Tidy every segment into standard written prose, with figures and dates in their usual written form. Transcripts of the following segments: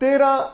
13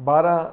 12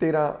13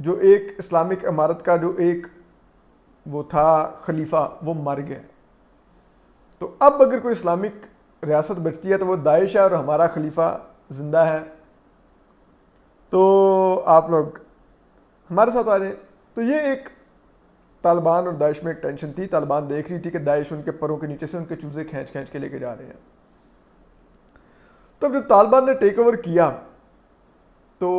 جو ایک اسلامک امارت کا جو ایک وہ تھا خلیفہ، وہ مر گیا. تو اب اگر کوئی اسلامک ریاست بچتی ہے تو وہ داعش ہے اور ہمارا خلیفہ زندہ ہے. تو آپ لوگ ہمارے ساتھ آ رہے ہیں. تو یہ ایک طالبان اور داعش میں ایک ٹینشن تھی. طالبان دیکھ رہی تھی کہ داعش ان کے پروں کے نیچے سے ان کے چوزے کھینچ کھینچ کے لے کے جا رہے ہیں. تو جب طالبان نے ٹیک اوور کیا تو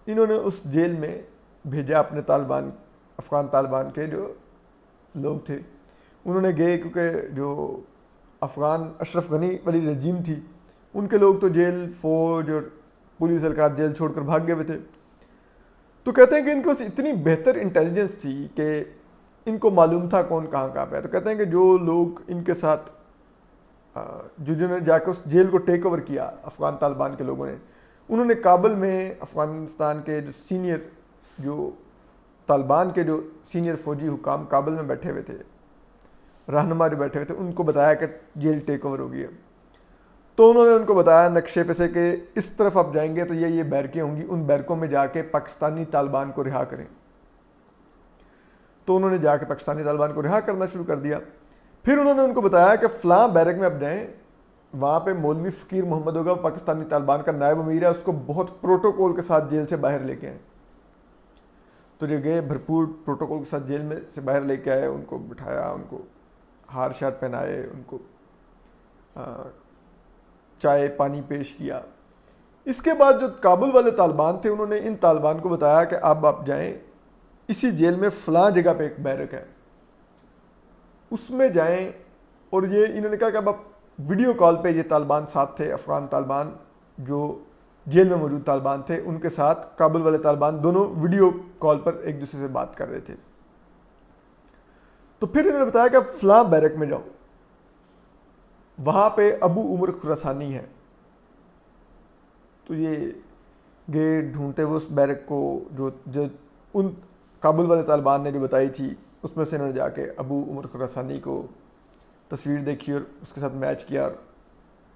انہوں نے اس جیل میں بھیجا اپنے طالبان، افغان طالبان کے جو لوگ تھے. انہوں نے گئے کیونکہ جو افغان اشرف غنی والی رجیم تھی ان کے لوگ تو جیل، فوج اور پولیس اہلکار جیل چھوڑ کر بھاگ گئے ہوئے تھے. تو کہتے ہیں کہ ان کو اتنی بہتر انٹیلیجنس تھی کہ ان کو معلوم تھا کون کہاں کہاں پہ ہے. تو کہتے ہیں کہ جو لوگ ان کے ساتھ جنہوں نے جا کے اس جیل کو ٹیک اوور کیا افغان طالبان کے لوگوں نے، انہوں نے کابل میں افغانستان کے جو سینئر، جو طالبان کے جو سینئر فوجی حکام کابل میں بیٹھے ہوئے تھے، رہنما جو بیٹھے ہوئے تھے، ان کو بتایا کہ جیل ٹیک اوور ہو گئی ہے. تو انہوں نے ان کو بتایا نقشے پہ سے کہ اس طرف آپ جائیں گے تو یہ بیرکیں ہوں گی، ان بیرکوں میں جا کے پاکستانی طالبان کو رہا کریں. تو انہوں نے جا کے پاکستانی طالبان کو رہا کرنا شروع کر دیا. پھر انہوں نے ان کو بتایا کہ فلاں بیرک میں اب جائیں، وہاں پہ مولوی فقیر محمد ہوگا، وہ پاکستانی طالبان کا نائب امیر ہے، اس کو بہت پروٹوکول کے ساتھ جیل سے باہر لے کے آئیں. تو جو گئے بھرپور پروٹوکول کے ساتھ جیل میں سے باہر لے کے آئے، ان کو بٹھایا، ان کو ہار شار پہنائے، ان کو چائے پانی پیش کیا. اس کے بعد جو کابل والے طالبان تھے انہوں نے ان طالبان کو بتایا کہ اب آپ جائیں اسی جیل میں فلاں جگہ پہ ایک بیرک ہے، اس میں جائیں. اور یہ انہوں نے کہا کہ اب آپ ویڈیو کال پہ، یہ طالبان ساتھ تھے، افغان طالبان جو جیل میں موجود طالبان تھے ان کے ساتھ کابل والے طالبان دونوں ویڈیو کال پر ایک دوسرے سے بات کر رہے تھے. تو پھر انہوں نے بتایا کہ اب فلاں بیرک میں جاؤ، وہاں پہ ابو عمر خراسانی ہے. تو یہ گئے ڈھونڈتے ہوئے اس بیرک کو، جو ان کابل والے طالبان نے جو بتائی تھی اس میں سے انہوں نے جا کے ابو عمر خراسانی کو تصویر دیکھی اور اس کے ساتھ میچ کیا اور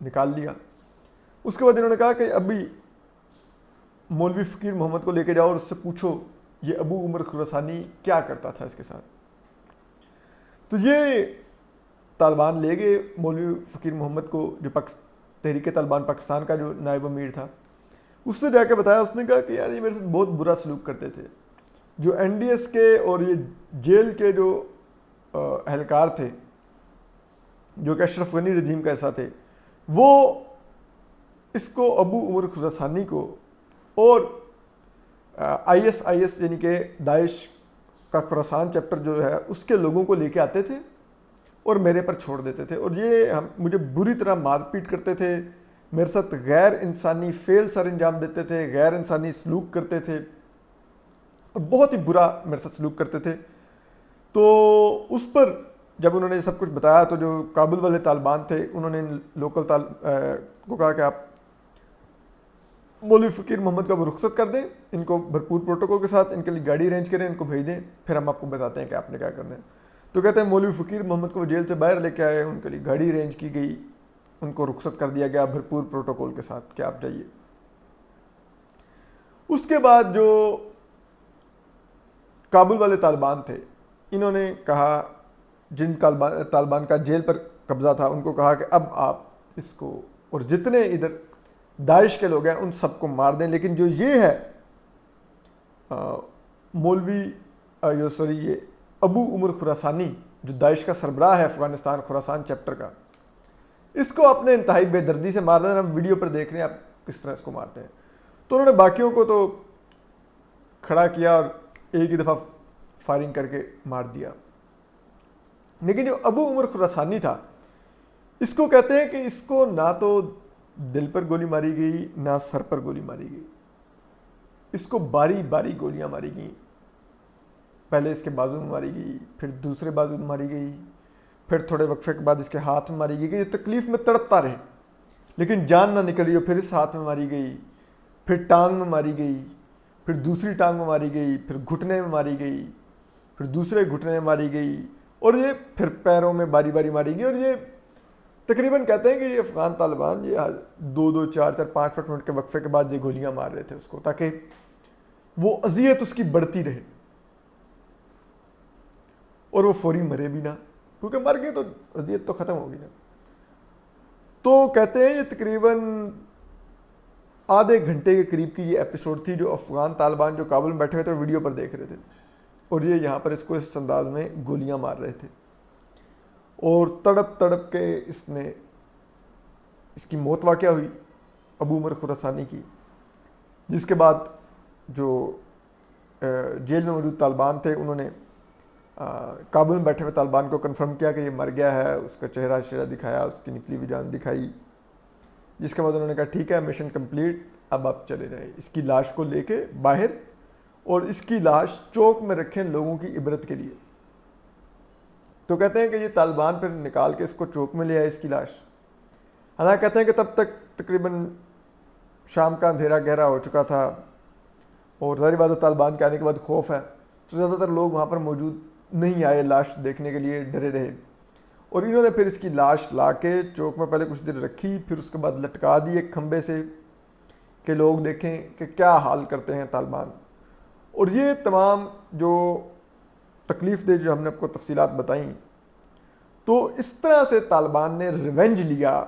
نکال لیا. اس کے بعد انہوں نے کہا کہ ابھی مولوی فقیر محمد کو لے کے جاؤ اور اس سے پوچھو یہ ابو عمر خراسانی کیا کرتا تھا اس کے ساتھ. تو یہ طالبان لے گئے مولوی فقیر محمد کو، جو تحریک طالبان پاکستان کا جو نائب امیر تھا. اس نے جا کے بتایا، اس نے کہا کہ یار یہ میرے ساتھ بہت برا سلوک کرتے تھے. جو این ڈی ایس کے اور یہ جیل کے جو اہلکار تھے جو کہ اشرف غنی رجیم کا ایسا تھے، وہ اس کو ابو عمر خراسانی کو اور آئی ایس یعنی کہ داعش کا خراسان چیپٹر جو ہے اس کے لوگوں کو لے کے آتے تھے اور میرے پر چھوڑ دیتے تھے. اور یہ مجھے بری طرح مار پیٹ کرتے تھے، میرے ساتھ غیر انسانی فعل سر انجام دیتے تھے، غیر انسانی سلوک کرتے تھے اور بہت ہی برا میرے ساتھ سلوک کرتے تھے. تو اس پر جب انہوں نے یہ سب کچھ بتایا تو جو کابل والے طالبان تھے انہوں نے لوکل کو کہا کہ آپ مولوی فقیر محمد کا وہ رخصت کر دیں، ان کو بھرپور پروٹوکول کے ساتھ ان کے لیے گاڑی ارینج کریں، ان کو بھیج دیں، پھر ہم آپ کو بتاتے ہیں کہ آپ نے کیا کرنا ہے. تو کہتے ہیں مولوی فقیر محمد کو وہ جیل سے باہر لے کے آئے، ان کے لیے گاڑی ارینج کی گئی، ان کو رخصت کر دیا گیا بھرپور پروٹوکول کے ساتھ کہ آپ جائیے. اس کے بعد جو کابل والے طالبان تھے انہوں نے کہا، جن طالبان کا جیل پر قبضہ تھا ان کو کہا کہ اب آپ اس کو اور جتنے ادھر داعش کے لوگ ہیں ان سب کو مار دیں، لیکن جو یہ ہے مولوی یہ ابو عمر خراسانی جو داعش کا سربراہ ہے افغانستان خراسان چیپٹر کا، اس کو اپنے انتہائی بے دردی سے مار دیں. ہم ویڈیو پر دیکھ رہے ہیں آپ کس طرح اس کو مارتے ہیں. تو انہوں نے باقیوں کو تو کھڑا کیا اور ایک ہی دفعہ فائرنگ کر کے مار دیا. لیکن جو ابو عمر خراسانی تھا اس کو کہتے ہیں کہ اس کو نہ تو دل پر گولی ماری گئی نہ سر پر گولی ماری گئی، اس کو باری باری گولیاں ماری گئیں. پہلے اس کے بازو میں ماری گئی، پھر دوسرے بازو میں ماری گئی، پھر تھوڑے وقفے کے بعد اس کے ہاتھ میں ماری گئی کہ یہ تکلیف میں تڑپتا رہے لیکن جان نہ نکلی. اور پھر اس ہاتھ میں ماری گئی، پھر ٹانگ میں ماری گئی، پھر دوسری ٹانگ میں ماری گئی، پھر گھٹنے میں ماری گئی، پھر دوسرے گھٹنے میں ماری گئی، اور یہ پھر پیروں میں باری باری ماری گئی. اور یہ تقریباً کہتے ہیں کہ یہ افغان طالبان یہ 2-2 4-4 5-5 منٹ کے وقفے کے بعد یہ گولیاں مار رہے تھے اس کو، تاکہ وہ اذیت اس کی بڑھتی رہے اور وہ فوری مرے بھی نہ، کیونکہ مر گئے تو اذیت تو ختم ہوگی نا۔ تو کہتے ہیں یہ تقریباً آدھے گھنٹے کے قریب کی یہ ایپیسوڈ تھی جو افغان طالبان جو کابل میں بیٹھے ہوئے تھے ویڈیو پر دیکھ رہے تھے، اور یہ یہاں پر اس کو اس انداز میں گولیاں مار رہے تھے، اور تڑپ تڑپ کے اس کی موت واقع ہوئی ابو عمر خراسانی کی، جس کے بعد جو جیل میں موجود طالبان تھے انہوں نے کابل میں بیٹھے ہوئے طالبان کو کنفرم کیا کہ یہ مر گیا ہے، اس کا چہرہ دکھایا، اس کی نکلی ہوئی جان دکھائی، جس کے بعد انہوں نے کہا ٹھیک ہے مشن کمپلیٹ، اب آپ چلے جائیں، اس کی لاش کو لے کے باہر، اور اس کی لاش چوک میں رکھیں لوگوں کی عبرت کے لیے۔ تو کہتے ہیں کہ یہ طالبان پھر نکال کے اس کو چوک میں لے آئے اس کی لاش، حالانکہ کہتے ہیں کہ تب تک تقریباً شام کا اندھیرا گہرا ہو چکا تھا، اور ظاہر بات ہے طالبان کے آنے کے بعد خوف ہے، تو زیادہ تر لوگ وہاں پر موجود نہیں آئے لاش دیکھنے کے لیے، ڈرے رہے، اور انہوں نے پھر اس کی لاش لا کے چوک میں پہلے کچھ دیر رکھی، پھر اس کے بعد لٹکا دی ایک کھمبے سے کہ لوگ دیکھیں کہ کیا حال کرتے ہیں طالبان۔ اور یہ تمام جو تکلیف دہ جو ہم نے آپ کو تفصیلات بتائیں، تو اس طرح سے طالبان نے ریونج لیا،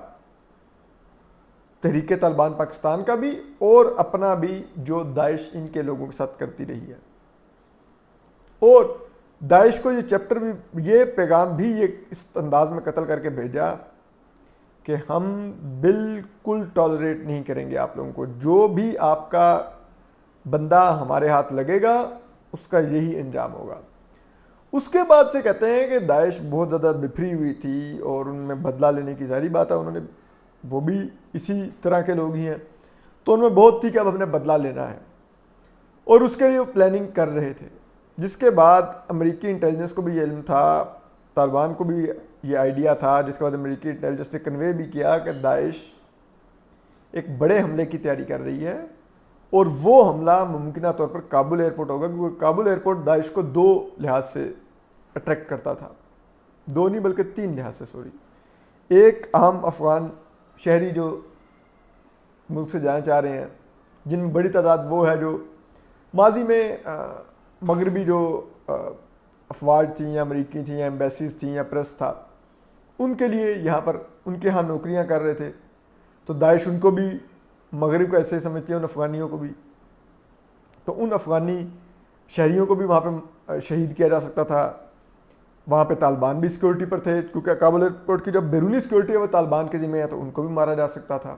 تحریک طالبان پاکستان کا بھی اور اپنا بھی، جو داعش ان کے لوگوں کے ساتھ کرتی رہی ہے۔ اور داعش کو یہ چیپٹر بھی، یہ پیغام بھی یہ اس انداز میں قتل کر کے بھیجا کہ ہم بالکل ٹالریٹ نہیں کریں گے آپ لوگوں کو، جو بھی آپ کا بندہ ہمارے ہاتھ لگے گا اس کا یہی انجام ہوگا۔ اس کے بعد سے کہتے ہیں کہ داعش بہت زیادہ بکھری ہوئی تھی، اور ان میں بدلہ لینے کی ظاہری بات ہے، انہوں نے، وہ بھی اسی طرح کے لوگ ہی ہیں، تو ان میں بہت تھی کہ اب ہم نے بدلہ لینا ہے، اور اس کے لیے وہ پلاننگ کر رہے تھے، جس کے بعد امریکی انٹیلیجنس کو بھی یہ علم تھا، طالبان کو بھی یہ آئیڈیا تھا، جس کے بعد امریکی انٹیلیجنس نے کنوے بھی کیا کہ داعش ایک بڑے حملے کی تیاری کر رہی ہے، اور وہ حملہ ممکنہ طور پر کابل ایئرپورٹ ہوگا، کیونکہ کابل ایئرپورٹ داعش کو دو لحاظ سے اٹریکٹ کرتا تھا، دو نہیں بلکہ تین لحاظ سے، ایک عام افغان شہری جو ملک سے جانا چاہ رہے ہیں، جن میں بڑی تعداد وہ ہے جو ماضی میں مغربی جو افواج تھیں یا امریکی تھیں یا ایمبیسیز تھیں یا پریس تھا، ان کے لیے یہاں پر ان کے ہاں نوکریاں کر رہے تھے، تو داعش ان کو بھی مغرب کو ایسے سمجھتی ہے، ان افغانیوں کو بھی، تو ان افغانی شہریوں کو بھی وہاں پہ شہید کیا جا سکتا تھا۔ وہاں پہ طالبان بھی سیکورٹی پر تھے، کیونکہ کابل ایئرپورٹ کی جو بیرونی سیکورٹی ہے وہ طالبان کے ذمہ ہے، تو ان کو بھی مارا جا سکتا تھا۔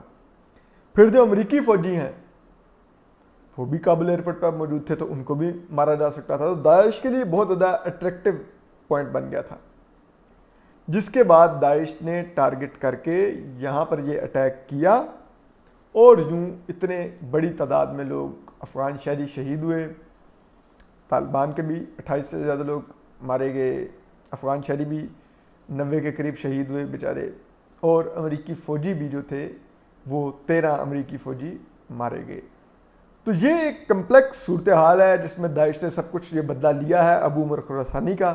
پھر جو امریکی فوجی ہیں وہ بھی کابل ایئرپورٹ پر موجود تھے، تو ان کو بھی مارا جا سکتا تھا، تو داعش کے لیے بہت زیادہ اٹریکٹیو پوائنٹ بن گیا تھا، جس کے بعد داعش نے ٹارگٹ کر کے یہاں پر یہ اٹیک کیا، اور یوں اتنے بڑی تعداد میں لوگ افغان شہری شہید ہوئے، طالبان کے بھی 28 سے زیادہ لوگ مارے گئے، افغان شہری بھی 90 کے قریب شہید ہوئے بیچارے، اور امریکی فوجی بھی جو تھے وہ 13 امریکی فوجی مارے گئے۔ تو یہ ایک کمپلیکس صورتحال ہے جس میں داعش نے سب کچھ یہ بدلہ لیا ہے ابو عمر خراسانی کا۔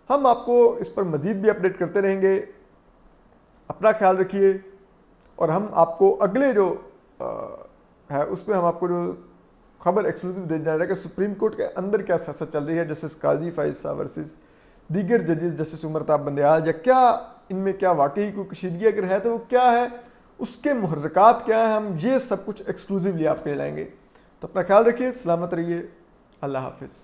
ہم آپ کو اس پر مزید بھی اپڈیٹ کرتے رہیں گے، اپنا خیال رکھیے، اور ہم آپ کو اگلے جو ہے اس میں ہم آپ کو جو خبر ایکسکلوسیو دے جا رہا ہے کہ سپریم کورٹ کے اندر کیا سیاست چل رہی ہے، جسٹس قاضی فائز صاحب ورسز دیگر ججز، جسٹس عمر طاہر بندیال، یا کیا ان میں کیا واقعی کوئی کشیدگی اگر ہے تو وہ کیا ہے، اس کے محرکات کیا ہیں، ہم یہ سب کچھ ایکسکلوسیولی آپ کے لائیں گے۔ تو اپنا خیال رکھیے، سلامت رہیے، اللہ حافظ۔